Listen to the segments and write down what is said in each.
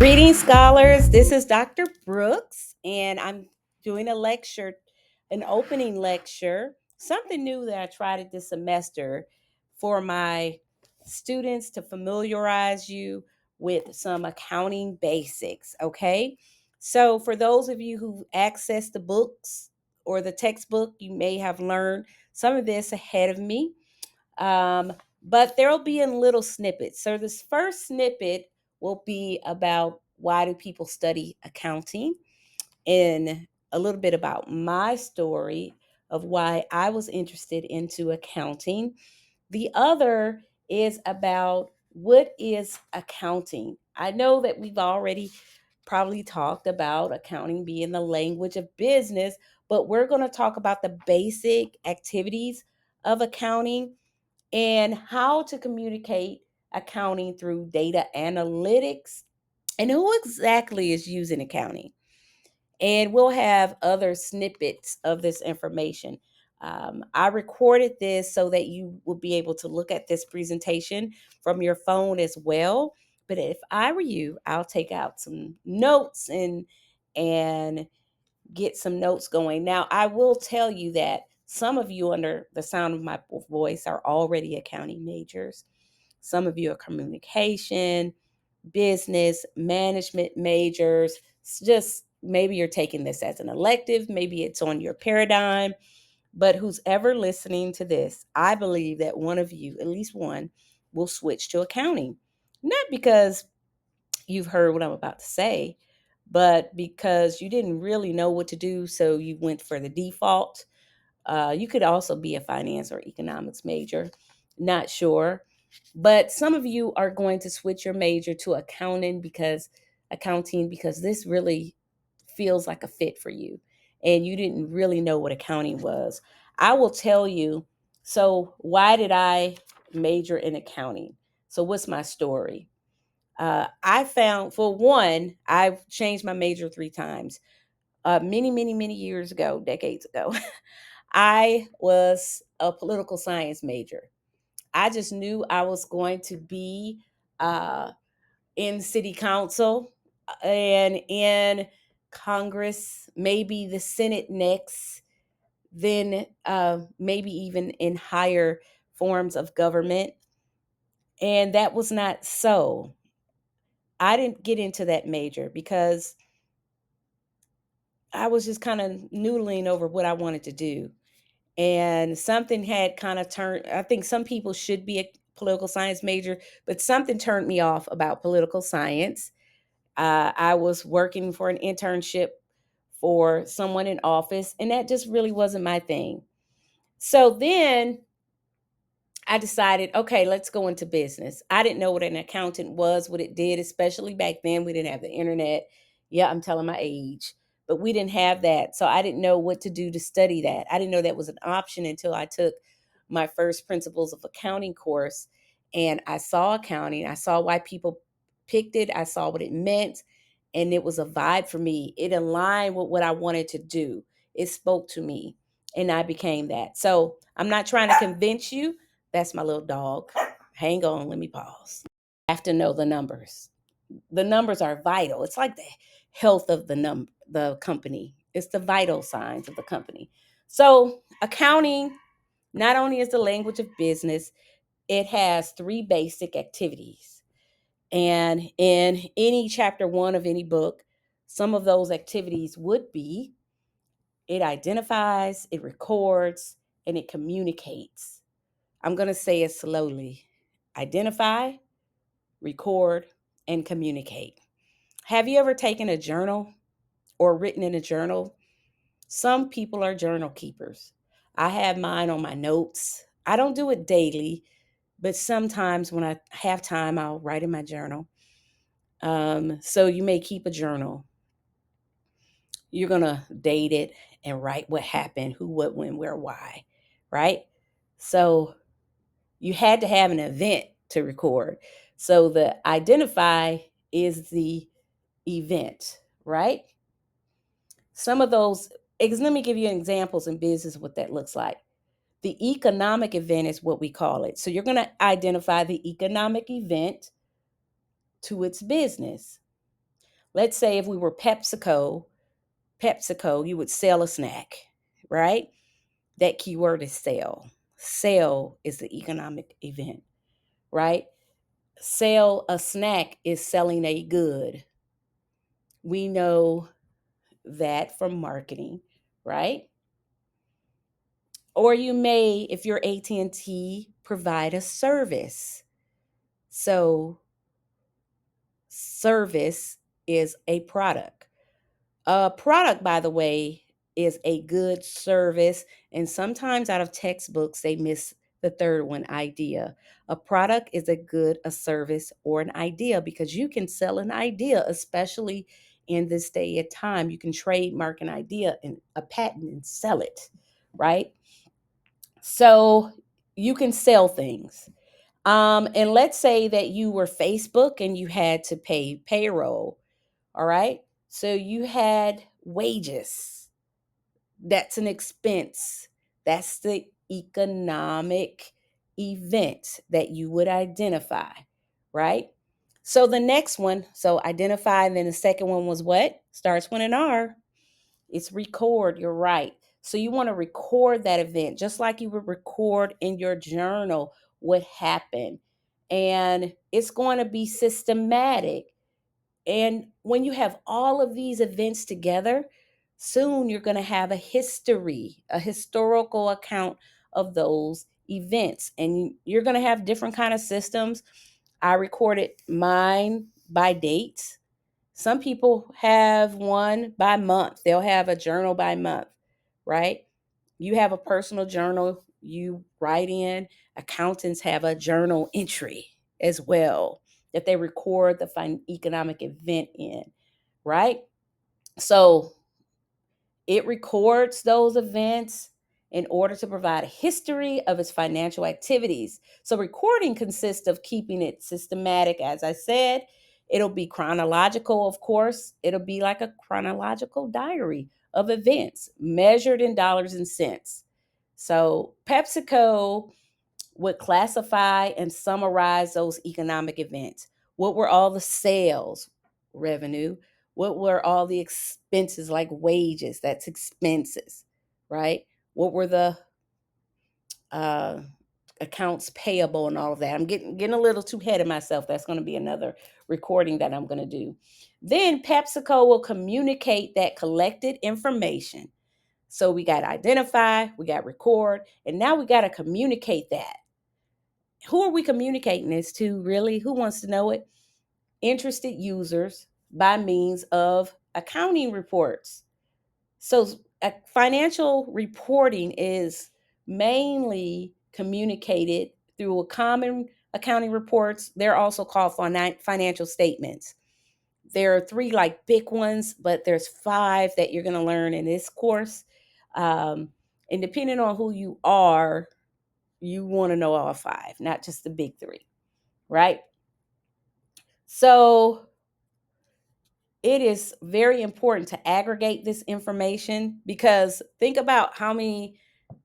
Greetings, scholars. This is Dr. Brooks, and I'm doing a lecture, an opening lecture, something new that I tried this semester for my students to familiarize you with some accounting basics. Okay. So, for those of you who access the books or the textbook, you may have learned some of this ahead of me. Um, but there'll be in little snippets. So this first snippet will be about why do people study accounting and a little bit about my story of why I was interested into accounting. The other is about what is accounting. I know that we've already probably talked about accounting being the language of business, but we're going to talk about the basic activities of accounting and how to communicate accounting through data analytics and who exactly is using accounting. And we'll have other snippets of this information. I recorded this so that you will be able to look at this presentation from your phone as well. But if I were you, I'll take out some notes and get some notes going. Now, I will tell you that some of you, under the sound of my voice, are already accounting majors. Some of you are communication, business, management majors. It's just maybe you're taking this as an elective, maybe it's on your paradigm. But who's ever listening to this, I believe that one of you, at least one, will switch to accounting. Not because you've heard what I'm about to say, but because you didn't really know what to do, so you went for the default. You could also be a finance or economics major, not sure. But some of you are going to switch your major to accounting because this really feels like a fit for you. And you didn't really know what accounting was. I will tell you. So, why did I major in accounting? So, what's my story? I found, for one, I've changed my major three times. Many, many, many years ago, decades ago, I was a political science major. I just knew I was going to be uh, in city council and in Congress, maybe the Senate next, then maybe even in higher forms of government. And that was not so. I didn't get into that major because I was just kind of noodling over what I wanted to do. And something had kind of turned, I think some people should be a political science major, but something turned me off about political science. I was working for an internship for someone in office, and that just really wasn't my thing. So then I decided, okay, let's go into business. I didn't know what an accountant was, what it did, especially back then. We didn't have the internet. Yeah, I'm telling my age, but we didn't have that. So I didn't know what to do to study that. I didn't know that was an option until I took my first principles of accounting course. And I saw accounting. I saw why people picked it. I saw what it meant. And it was a vibe for me. It aligned with what I wanted to do. It spoke to me. And I became that. So I'm not trying to convince you. That's my little dog. Hang on, let me pause. I have to know the numbers. The numbers are vital. It's like the health of the company. It's the vital signs of the company. So, accounting not only is the language of business, it has three basic activities. And in any chapter 1 of any book, some of those activities would be it identifies, it records, and it communicates. I'm going to say it slowly: identify, record, and communicate. Have you ever taken a journal or written in a journal? Some people are journal keepers. I have mine on my notes. I don't do it daily, but sometimes when I have time, I'll write in my journal. So you may keep a journal. You're going to date it and write what happened, who, what, when, where, why, right? So you had to have an event to record. So the identify is the event, right? Some of those, let me give you examples in business what that looks like. The economic event is what we call it. So you're going to identify the economic event to its business. Let's say if we were PepsiCo, you would sell a snack, right? That keyword is sell. Sell is the economic event, right? Sell a snack is selling a good. We know that from marketing, right? Or you may, if you're AT&T, provide a service. So service is a product. A product, by the way, is a good service. And sometimes out of textbooks, they miss the third one, idea. A product is a good, a service, or an idea, because you can sell an idea, especially in this day and time. You can trademark an idea and a patent and sell it, right? So you can sell things. And let's say that you were Facebook and you had to pay payroll. All right. So you had wages. That's an expense. That's the economic event that you would identify. Right. So the next one, so identify, and then the second one was what? Starts with an R. It's record. You're right. So you want to record that event just like you would record in your journal what happened. And it's going to be systematic. And when you have all of these events together, soon you're going to have a history, a historical account of those events. And you're going to have different kind of systems. I recorded mine by date. Some people have one by month. They'll have a journal by month, right? You have a personal journal you write in. Accountants have a journal entry as well that they record the economic event in, right? So it records those events in order to provide a history of its financial activities. So, recording consists of keeping it systematic, as I said. It'll be chronological, of course. It'll be like a chronological diary of events measured in dollars and cents. So, PepsiCo would classify and summarize those economic events. What were all the sales revenue? What were all the expenses like wages? That's expenses, right? What were the uh, accounts payable and all of that? I'm getting a little too ahead of myself. That's going to be another recording that I'm going to do. Then PepsiCo will communicate that collected information. So we got to identify, we got to record, and now we got to communicate that. Who are we communicating this to, really? Who wants to know it? Interested users by means of accounting reports. So, financial reporting is mainly communicated through a common accounting reports. They're also called financial statements. There are three like big ones, but there's five that you're going to learn in this course. And depending on who you are, you want to know all five, not just the big three, right? So it is very important to aggregate this information, because think about how many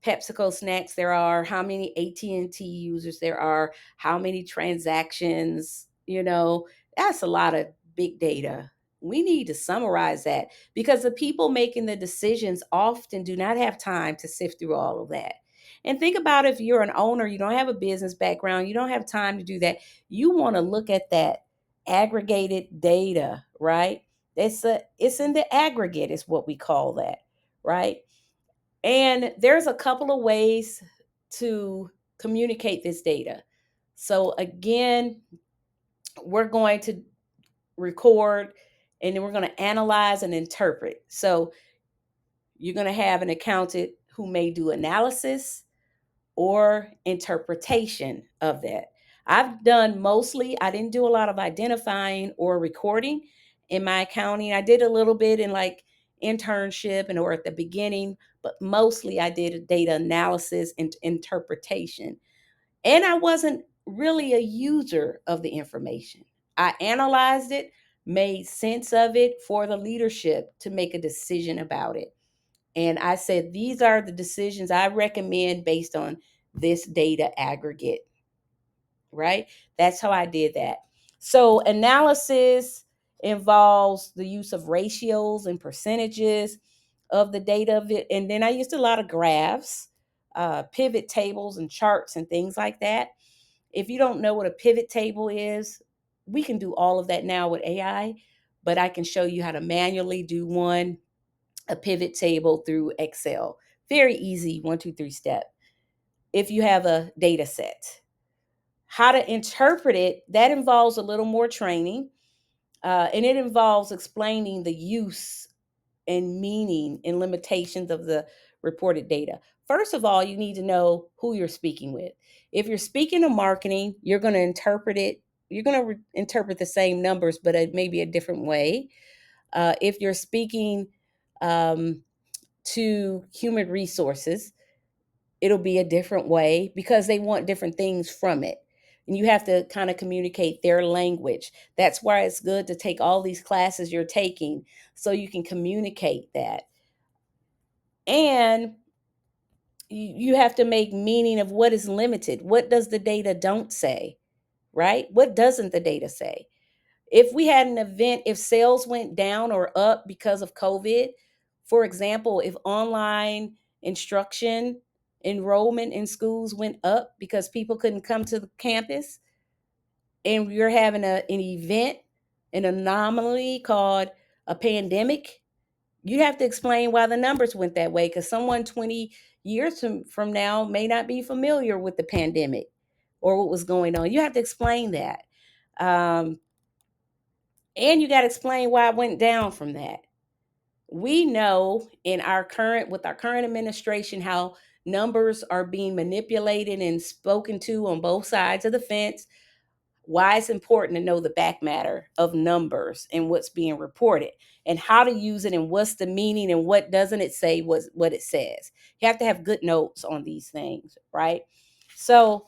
PepsiCo snacks there are, how many AT&T users there are, how many transactions, that's a lot of big data. We need to summarize that, because the people making the decisions often do not have time to sift through all of that. And think about, if you're an owner, you don't have a business background, you don't have time to do that. You want to look at that aggregated data, right? It's in the aggregate is what we call that, right? And there's a couple of ways to communicate this data. So again, we're going to record, and then we're going to analyze and interpret. So you're going to have an accountant who may do analysis or interpretation of that. I didn't do a lot of identifying or recording in my accounting. I did a little bit in like internship and or at the beginning, but mostly I did a data analysis and interpretation. And I wasn't really a user of the information. I analyzed it, made sense of it for the leadership to make a decision about it. And I said, these are the decisions I recommend based on this data aggregate, right? That's how I did that. So analysis Involves the use of ratios and percentages of the data of it. And then I used a lot of graphs, pivot tables and charts and things like that. If you don't know what a pivot table is, we can do all of that now with AI, but I can show you how to manually do one, a pivot table through Excel. Very easy, 1, 2, 3 step. If you have a data set, how to interpret it, that involves a little more training. And it involves explaining the use and meaning and limitations of the reported data. First of all, you need to know who you're speaking with. If you're speaking to marketing, you're going to interpret it. You're going to interpret the same numbers, but maybe a different way. If you're speaking um, to human resources, it'll be a different way because they want different things from it. And you have to kind of communicate their language. That's why it's good to take all these classes you're taking so you can communicate that. And you have to make meaning of what is limited. What does the data don't say, right? What doesn't the data say? If we had an event, if sales went down or up because of COVID, for example, if online instruction enrollment in schools went up because people couldn't come to the campus, and you're having an event, an anomaly called a pandemic, you have to explain why the numbers went that way because someone 20 years from now may not be familiar with the pandemic or what was going on. You have to explain that. Um, and you got to explain why it went down from that. We know in our current with our current administration how numbers are being manipulated and spoken to on both sides of the fence. Why it's important to know the back matter of numbers and what's being reported and how to use it and what's the meaning and what doesn't it say what it says. You have to have good notes on these things, right? So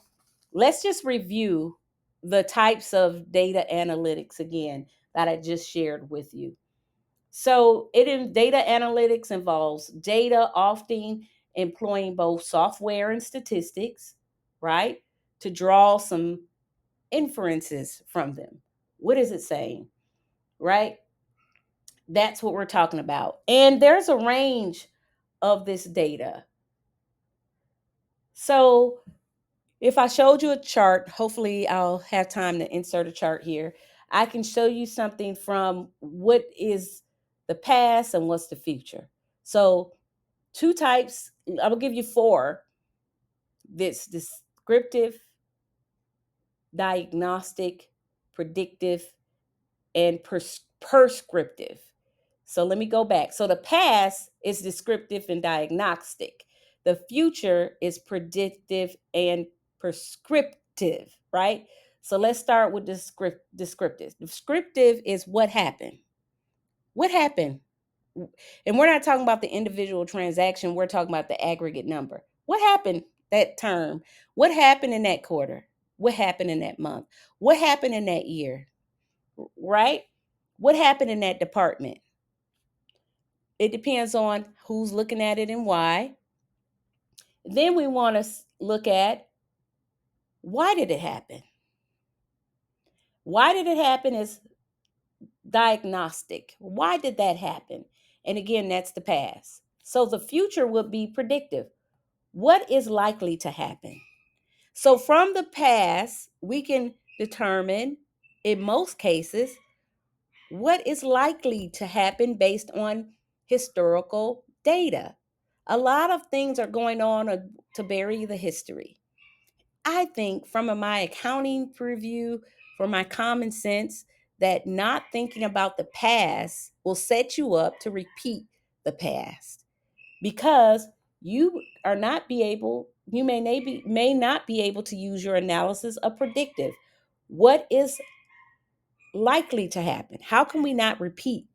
let's just review the types of data analytics again that I just shared with you. So it in data analytics involves data often employing both software and statistics, right? To draw some inferences from them. What is it saying? Right? That's what we're talking about. And there's a range of this data. So if I showed you a chart, hopefully I'll have time to insert a chart here. I can show you something from what is the past and what's the future. So two types, I will give you four. This descriptive, diagnostic, predictive, and prescriptive. So let me go back. So the past is descriptive and diagnostic. The future is predictive and prescriptive, right? So let's start with descriptive. Descriptive is what happened. What happened? And we're not talking about the individual transaction, we're talking about the aggregate number. What happened that term? What happened in that quarter? What happened in that month? What happened in that year? Right? What happened in that department? It depends on who's looking at it and why. Then we want to look at why did it happen? Why did it happen is diagnostic. Why did that happen? And again, that's the past. So the future would be predictive. What is likely to happen? So from the past, we can determine, in most cases, what is likely to happen based on historical data. A lot of things are going on to bury the history. I think from my accounting review, for my common sense, that not thinking about the past will set you up to repeat the past because you are not be able, you may not be able to use your analysis of predictive. What is likely to happen? How can we not repeat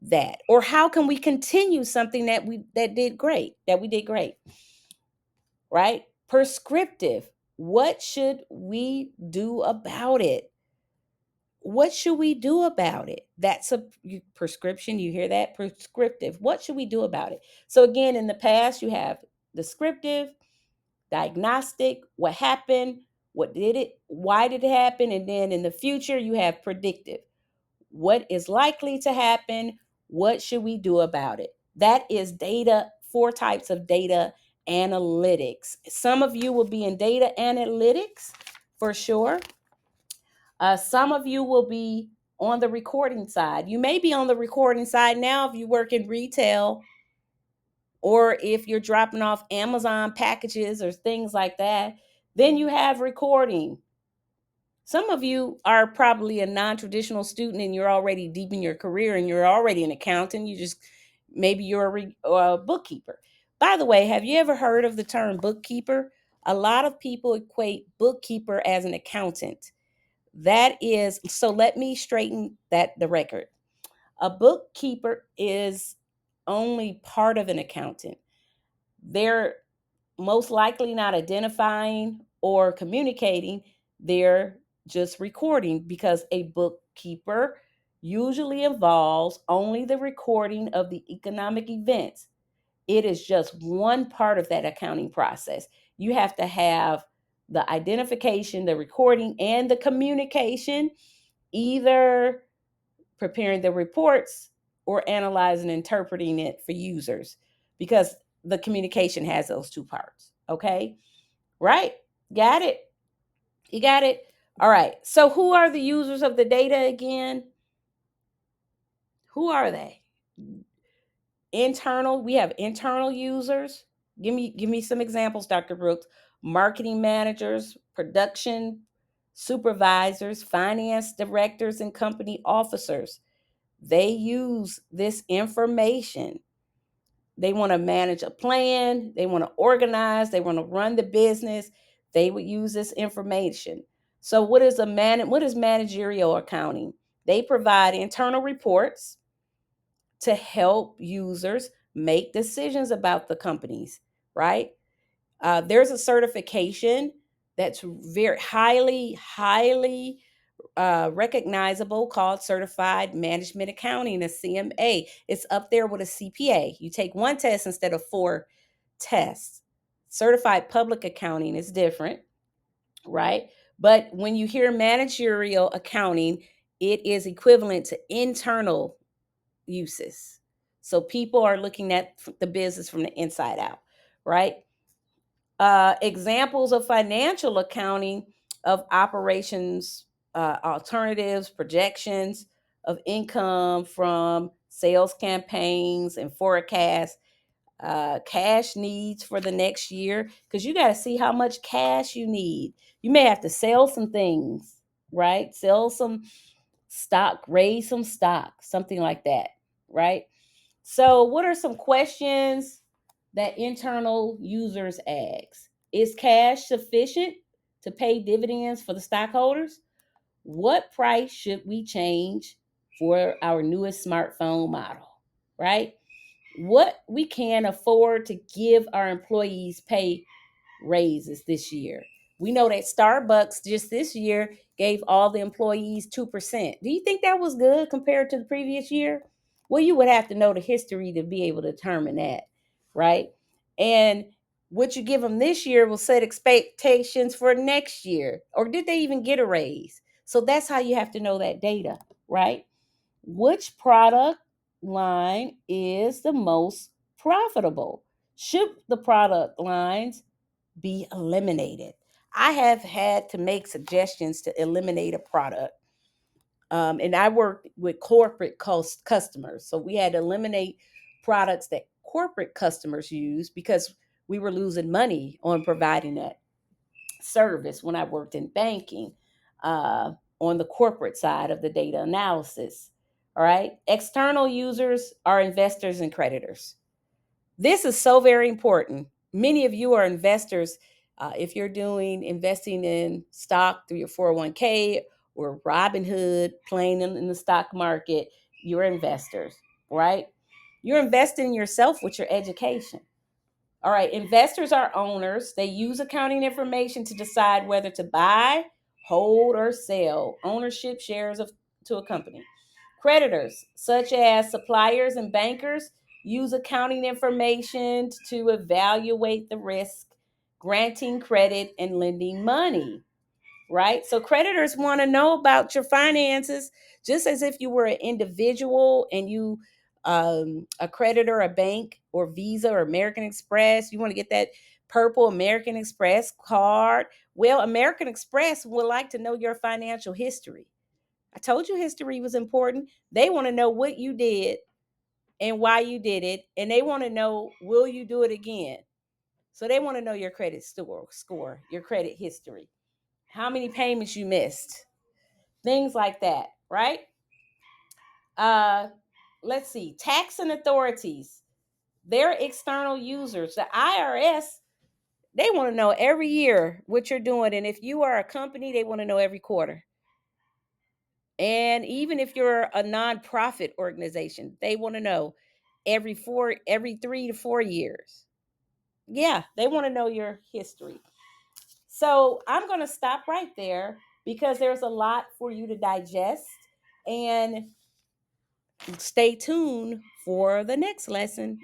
that? Or how can we continue something that we did great, right? Prescriptive. What should we do about it? What should we do about it? That's a prescription. You hear that? Prescriptive. What should we do about it? So again, in the past, you have descriptive, diagnostic, what happened, what did it, why did it happen? And then in the future, you have predictive. What is likely to happen? What should we do about it? That is data, 4 types of data analytics. Some of you will be in data analytics for sure. Some of you will be on the recording side. You may be on the recording side now if you work in retail, or if you're dropping off Amazon packages or things like that. Then you have recording. Some of you are probably a non-traditional student and you're already deep in your career and you're already an accountant. Maybe you're a bookkeeper. By the way, have you ever heard of the term bookkeeper? A lot of people equate bookkeeper as an accountant. That is, so let me straighten the record. A bookkeeper is only part of an accountant. They're most likely not identifying or communicating, they're just recording, because a bookkeeper usually involves only the recording of the economic events. It is just one part of that accounting process. You have to have the identification, the recording, and the communication, either preparing the reports or analyzing and interpreting it for users, because the communication has those 2 parts. Okay. Right. Got it. You got it. All right. So who are the users of the data again? Who are they? Internal. We have internal users. Give me some examples, Dr. Brooks. Marketing managers, production supervisors, finance directors, and company officers. They use this information. They want to manage a plan, they want to organize, they want to run the business. They would use this information. So what is managerial accounting? They provide internal reports to help users make decisions about the companies, right? There's a certification that's very highly recognizable, called Certified Management Accounting, a CMA. It's up there with a CPA. You take 1 test instead of 4 tests. Certified Public Accounting is different, right? But when you hear managerial accounting, it is equivalent to internal uses. So people are looking at the business from the inside out, right? Examples of financial accounting of operations, alternatives, projections of income from sales campaigns and forecasts, cash needs for the next year, because you got to see how much cash you need. You may have to sell some things, right? Sell some stock, raise some stock, something like that, right? So, what are some questions that internal users ask? Is cash sufficient to pay dividends for the stockholders? What price should we change for our newest smartphone model? Right? What we can afford to give our employees pay raises this year. We know that Starbucks just this year gave all the employees 2%. Do you think that was good compared to the previous year? Well, you would have to know the history to be able to determine that, right? And what you give them this year will set expectations for next year. Or did they even get a raise? So that's how you have to know that data, right? Which product line is the most profitable? Should the product lines be eliminated? I have had to make suggestions to eliminate a product. And I worked with corporate customers. So we had to eliminate products that corporate customers use, because we were losing money on providing that service when I worked in banking, on the corporate side of the data analysis. All right. External users are investors and creditors. This is so very important. Many of you are investors. If you're doing investing in stock through your 401k or Robinhood, playing in the stock market, you're investors, right? You're investing in yourself with your education. All right, investors are owners. They use accounting information to decide whether to buy, hold, or sell ownership shares to a company. Creditors, such as suppliers and bankers, use accounting information to evaluate the risk, granting credit and lending money. right? So creditors want to know about your finances just as if you were an individual and you a creditor, a bank or Visa or American Express. You want to get that purple American Express card. Well, American Express would like to know your financial history. I told you history was important. They want to know what you did and why you did it, and they want to know, will you do it again? So they want to know your credit score, your credit history, how many payments you missed, things like that, right? Uh, let's see, taxing authorities, they're external users. The IRS, they want to know every year what you're doing, and if you are a company, they want to know every quarter. And even if you're a nonprofit organization, they want to know every 3 to 4 years. Yeah, they want to know your history. So I'm going to stop right there because there's a lot for you to digest, and stay tuned for the next lesson.